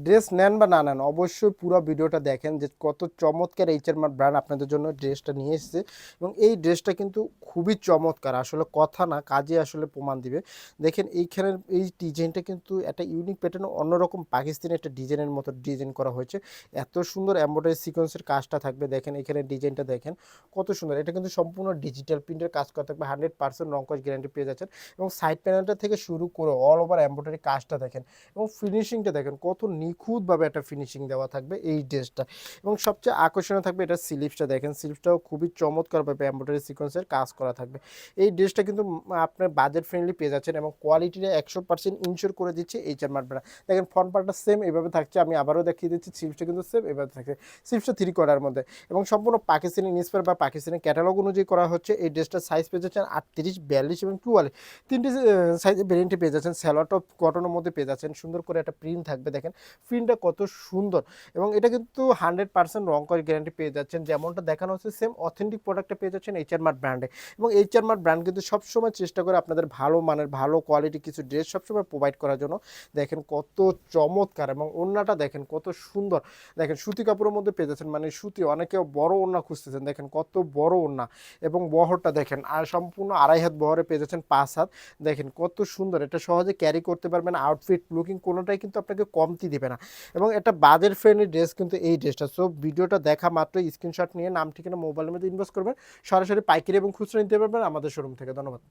Dress নেন বা না নেন অবশ্যই পুরো ভিডিওটা দেখেন যে কত চমৎকার এইচআর মার্ট ব্র্যান্ড আপনাদের জন্য ড্রেসটা নিয়ে এসেছে। এবং এই ড্রেসটা কিন্তু খুবই চমৎকার, আসলে কথা না কাজে আসলে প্রমাণ দিবে। দেখেন এইখানের এই ডিজাইনটা কিন্তু একটা ইউনিক প্যাটার্ন, অন্যরকম পাকিস্তানি একটা ডিজাইনের মতো ডিজাইন করা হয়েছে। এত সুন্দর এমব্রয়ডারি সিকোয়েন্সের কাজটা থাকবে, দেখেন এখানে ডিজাইনটা দেখেন কত সুন্দর। এটা কিন্তু সম্পূর্ণ ডিজিটাল প্রিন্টের কাজ করা থাকবে, 100% রং কস গ্যারান্টি পেয়ে যাচ্ছেন। এবং সাইড প্যানেলটা থেকে শুরু করে অল ওভার এমব্রয়ডারি কাজটা দেখেন এবং ফিনিশিংটা দেখেন কত নিখুঁতভাবে একটা ফিনিশিং দেওয়া থাকবে এই ড্রেসটা। এবং সবচেয়ে আকর্ষণীয় থাকবে এটা স্লিভসটা, দেখেন স্লিভসটাও খুবই চমৎকারভাবে এমব্রয়ডারি সিকোয়েন্সের কাজ করা থাকবে। এই ড্রেসটা কিন্তু আপনার বাজেট ফ্রেন্ডলি পেয়ে যাচ্ছেন এবং কোয়ালিটিটা 100% ইনশিওর করে দিচ্ছে এইচআর মার্ট ব্র্যান্ড। দেখেন ফ্রন্ট পার্টটা সেম এভাবে থাকছে, আমি আবারও দেখিয়ে দিচ্ছি স্লিভসটা কিন্তু সেম এভাবে থাকছে, স্লিভসটা 3/4 মধ্যে এবং সম্পূর্ণ পাকিস্তানি ইন্সপায়ার বা পাকিস্তানি ক্যাটালগ অনুযায়ী করা হচ্ছে। এই ড্রেসটার সাইজ পেয়ে যাচ্ছেন 38, 42 এবং 44, তিনটি সাইজে ভেরিয়েন্টে পেয়ে যাচ্ছেন। স্যালোয়ারটা কটনের মধ্যে পেয়ে যাচ্ছেন, সুন্দর করে একটা প্রিন্ট থাকবে, দেখেন প্রিন্টটা কত সুন্দর। এবং এটা কিন্তু 100% রং কস গ্যারান্টি পেয়ে যাচ্ছেন, যেমনটা দেখানো হচ্ছে সেম অথেন্টিক প্রোডাক্টটা পেয়ে যাচ্ছেন এইচআর মার্ট ব্র্যান্ডে। এবং এইচআর মার্ট ব্র্যান্ড কিন্তু সবসময় চেষ্টা করে আপনাদের ভালো মানের ভালো কোয়ালিটি কিছু ড্রেস সবসময় প্রোভাইড করার জন্য। দেখেন কত চমৎকার এবং ওড়নাটা দেখেন কত সুন্দর, দেখেন সুতি কাপড়ের মধ্যে পেয়ে যাচ্ছেন, মানে সুতি, অনেকে বড় ওড়না খুঁজতেছেন, দেখেন কত বড় ওড়না। এবং বহরটা দেখেন আর সম্পূর্ণ 2.5 হাত বহরে পেয়ে যাচ্ছেন 5 হাত, দেখেন কত সুন্দর। এটা সহজে ক্যারি করতে পারবেন, আউটফিট লুকিং কোনোটাই কিন্তু আপনাকে কমতি দেবে না। এবং এটা বাজেট ফ্রেন্ডলি ড্রেস কিন্তু এই ড্রেসটা। সো ভিডিওটা দেখা মাত্রই স্ক্রিনশট নিয়ে নাম ঠিকানা মোবাইলের মধ্যে ইনবক্স করবেন, সরাসরি পাইকারি এবং খুচরা নিতে পারবেন আমাদের শোরুম থেকে। ধন্যবাদ।